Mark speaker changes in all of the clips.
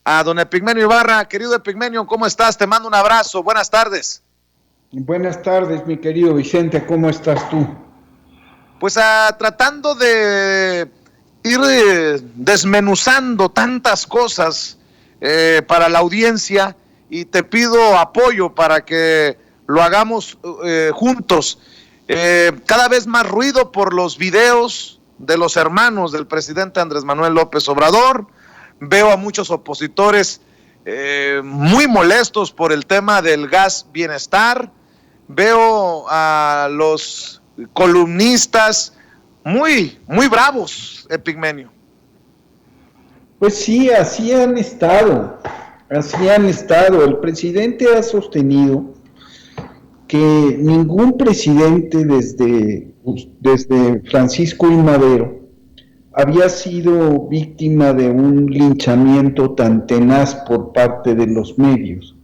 Speaker 1: a don Epigmenio Ibarra. Querido Epigmenio, ¿cómo estás? Te mando un abrazo. Buenas tardes.
Speaker 2: Buenas tardes, mi querido Vicente. ¿Cómo estás tú?
Speaker 1: Pues tratando de ir desmenuzando tantas cosas para la audiencia, y te pido apoyo para que lo hagamos juntos. Cada vez más ruido por los videos de los hermanos del presidente Andrés Manuel López Obrador. Veo a muchos opositores muy molestos por el tema del gas bienestar. Veo a los columnistas muy bravos, Epigmenio.
Speaker 2: Pues sí, así han estado. El presidente ha sostenido que ningún presidente desde Francisco I. Madero había sido víctima de un linchamiento tan tenaz por parte de los medios.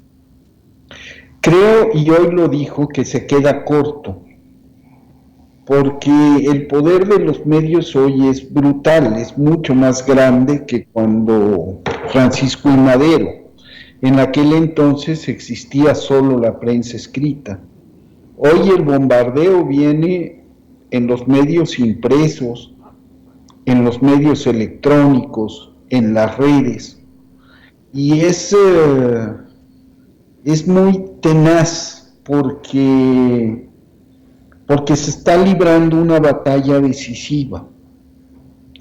Speaker 2: Creo, y hoy lo dijo, que se queda corto, porque el poder de los medios hoy es brutal, es mucho más grande que cuando Francisco I. Madero. En aquel entonces existía solo la prensa escrita. Hoy el bombardeo viene en los medios impresos, en los medios electrónicos, en las redes, y es muy tenaz porque se está librando una batalla decisiva,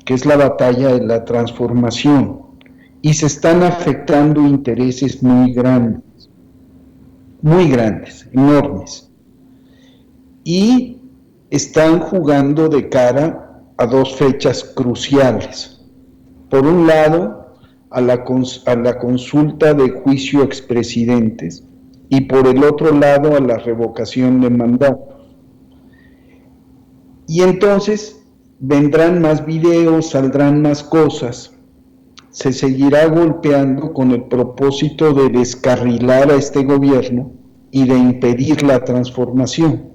Speaker 2: que es la batalla de la transformación, y se están afectando intereses muy grandes, enormes, y están jugando de cara a dos fechas cruciales. Por un lado, a la consulta de juicio a expresidentes, y por el otro lado a la revocación de mandato. Y entonces vendrán más videos, saldrán más cosas, se seguirá golpeando con el propósito de descarrilar a este gobierno y de impedir la transformación.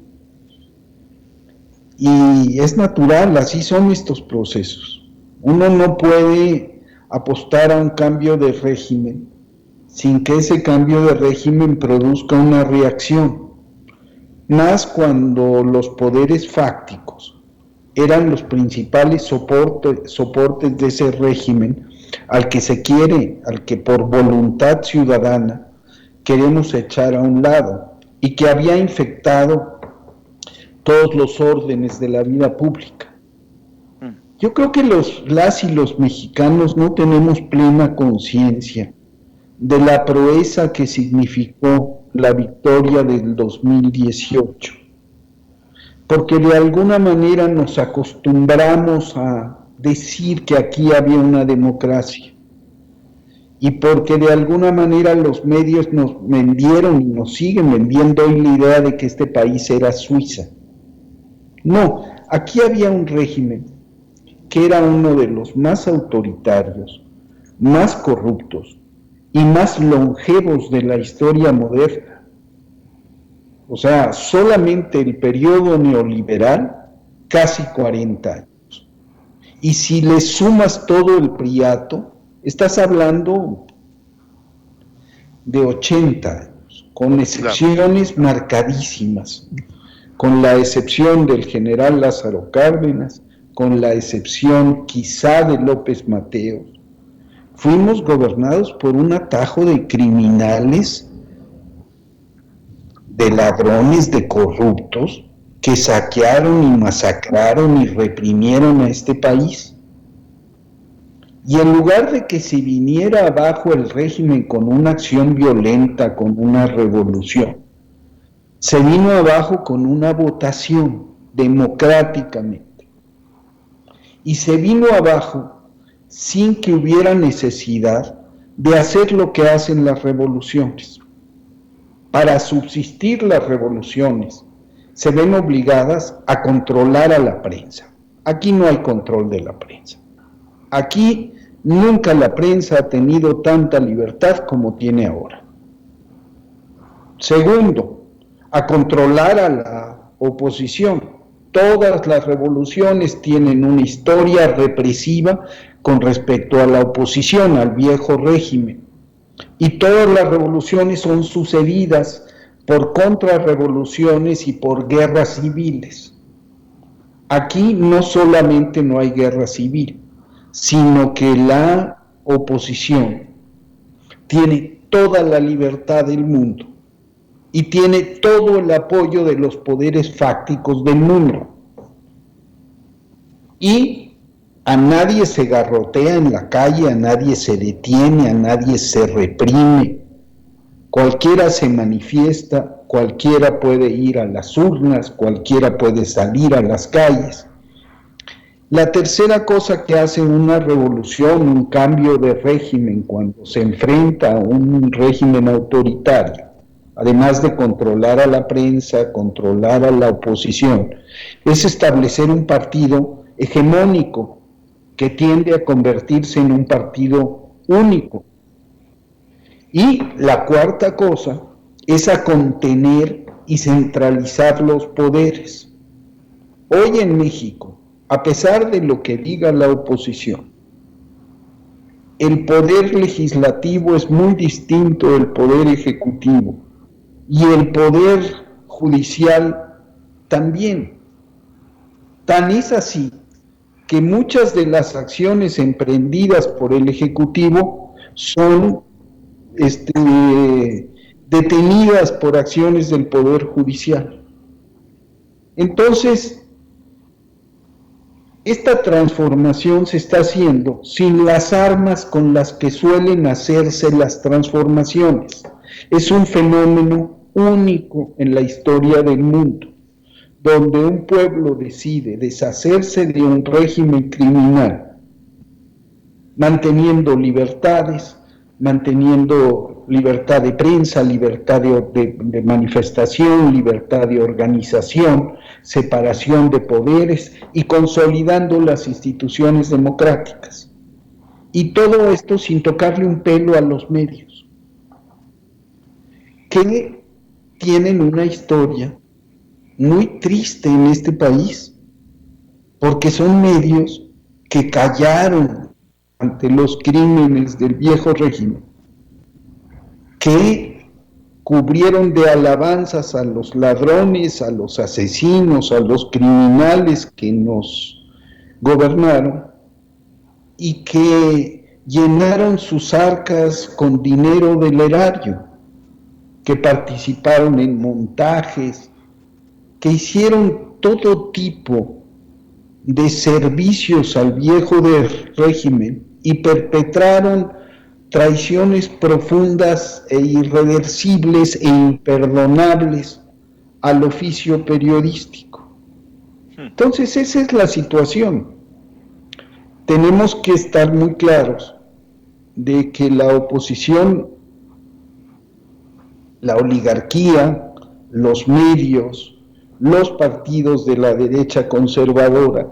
Speaker 2: Y es natural, así son estos procesos. Uno no puede apostar a un cambio de régimen sin que ese cambio de régimen produzca una reacción, más cuando los poderes fácticos eran los principales soportes de ese régimen al que por voluntad ciudadana queremos echar a un lado y que había infectado todos los órdenes de la vida pública. Yo creo que las y los mexicanos no tenemos plena conciencia de la proeza que significó la victoria del 2018, porque de alguna manera nos acostumbramos a decir que aquí había una democracia, y porque de alguna manera los medios nos vendieron y nos siguen vendiendo hoy la idea de que este país era Suiza. No, aquí había un régimen que era uno de los más autoritarios, más corruptos y más longevos de la historia moderna. O sea, solamente el periodo neoliberal, casi 40 años. Y si le sumas todo el priato, estás hablando de 80 años, con excepciones marcadísimas, con la excepción del general Lázaro Cárdenas, con la excepción quizá de López Mateos. Fuimos gobernados por un atajo de criminales, de ladrones, de corruptos, que saquearon y masacraron y reprimieron a este país. Y en lugar de que se viniera abajo el régimen con una acción violenta, con una revolución, se vino abajo con una votación democráticamente. Y se vino abajo sin que hubiera necesidad de hacer lo que hacen las revoluciones. Para subsistir las revoluciones, se ven obligadas a controlar a la prensa. Aquí no hay control de la prensa. Aquí nunca la prensa ha tenido tanta libertad como tiene ahora. Segundo, a controlar a la oposición. Todas las revoluciones tienen una historia represiva con respecto a la oposición, al viejo régimen. Y todas las revoluciones son sucedidas por contrarrevoluciones y por guerras civiles. Aquí no solamente no hay guerra civil, sino que la oposición tiene toda la libertad del mundo y tiene todo el apoyo de los poderes fácticos del mundo. Y a nadie se garrotea en la calle, a nadie se detiene, a nadie se reprime. Cualquiera se manifiesta, cualquiera puede ir a las urnas, cualquiera puede salir a las calles. La tercera cosa que hace una revolución, un cambio de régimen cuando se enfrenta a un régimen autoritario, además de controlar a la prensa, controlar a la oposición, es establecer un partido hegemónico que tiende a convertirse en un partido único. Y la cuarta cosa es a contener y centralizar los poderes. Hoy en México, a pesar de lo que diga la oposición, el poder legislativo es muy distinto del poder ejecutivo y el poder judicial también. Tan es así que muchas de las acciones emprendidas por el ejecutivo son detenidas por acciones del poder judicial. Entonces, esta transformación se está haciendo sin las armas con las que suelen hacerse las transformaciones. Es un fenómeno único en la historia del mundo, donde un pueblo decide deshacerse de un régimen criminal, manteniendo libertades, manteniendo libertad de prensa, libertad de manifestación, libertad de organización, separación de poderes y consolidando las instituciones democráticas. Y todo esto sin tocarle un pelo a los medios, que tienen una historia muy triste en este país, porque son medios que callaron ante los crímenes del viejo régimen, que cubrieron de alabanzas a los ladrones, a los asesinos, a los criminales que nos gobernaron, y que llenaron sus arcas con dinero del erario, que participaron en montajes, que hicieron todo tipo de servicios al viejo régimen y perpetraron traiciones profundas e irreversibles e imperdonables al oficio periodístico. Entonces esa es la situación. Tenemos que estar muy claros de que la oposición, la oligarquía, los medios, los partidos de la derecha conservadora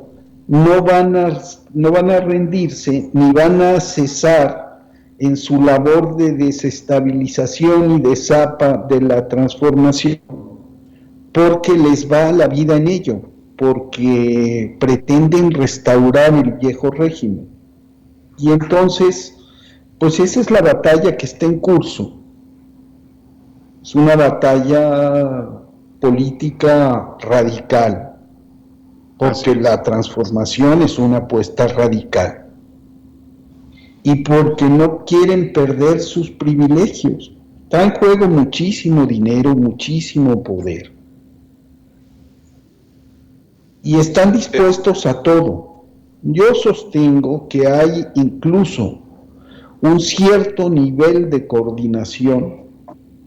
Speaker 2: no van a rendirse ni van a cesar en su labor de desestabilización y de zapa de la transformación, porque les va la vida en ello, porque pretenden restaurar el viejo régimen. Y entonces, pues esa es la batalla que está en curso. Es una batalla política radical, porque la transformación es una apuesta radical. Y porque no quieren perder sus privilegios. Está en juego muchísimo dinero, muchísimo poder. Y están dispuestos a todo. Yo sostengo que hay incluso un cierto nivel de coordinación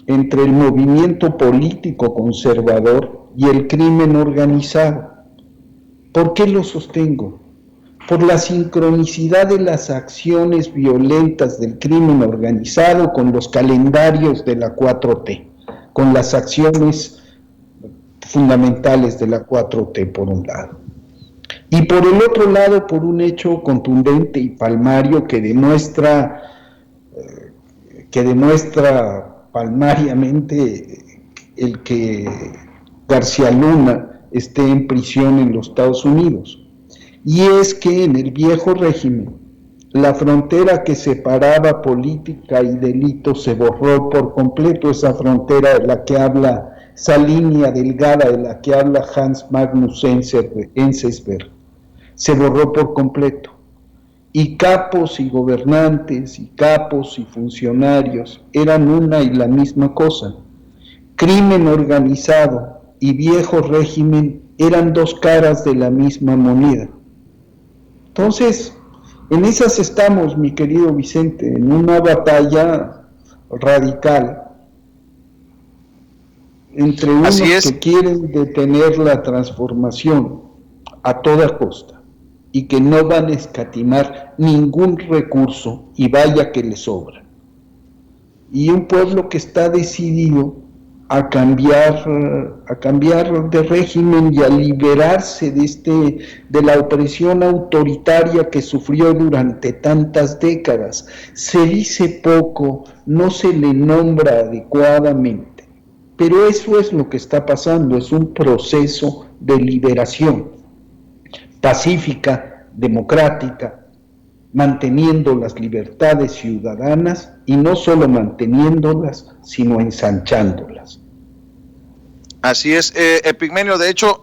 Speaker 2: entre el movimiento político conservador y el crimen organizado. ¿Por qué lo sostengo? Por la sincronicidad de las acciones violentas del crimen organizado con los calendarios de la 4T, con las acciones fundamentales de la 4T por un lado. Y por el otro lado, por un hecho contundente y palmario que demuestra palmariamente el que García Luna esté en prisión en los Estados Unidos. Y es que en el viejo régimen La frontera que separaba política y delito se borró por completo, esa frontera de la que habla, esa línea delgada de la que habla Hans Magnus Enzensberger, se borró por completo. Y capos y gobernantes, y capos y funcionarios eran una y la misma cosa. Crimen organizado y viejo régimen eran dos caras de la misma moneda. Entonces, en esas estamos, mi querido Vicente, en una batalla radical entre unos que quieren detener la transformación a toda costa y que no van a escatimar ningún recurso, y vaya que les sobra, y un pueblo que está decidido a cambiar de régimen y a liberarse de la opresión autoritaria que sufrió durante tantas décadas. Se dice poco, no se le nombra adecuadamente, pero eso es lo que está pasando, es un proceso de liberación pacífica, democrática, manteniendo las libertades ciudadanas, y no solo manteniéndolas, sino ensanchándolas.
Speaker 1: Así es, Epigmenio. De hecho,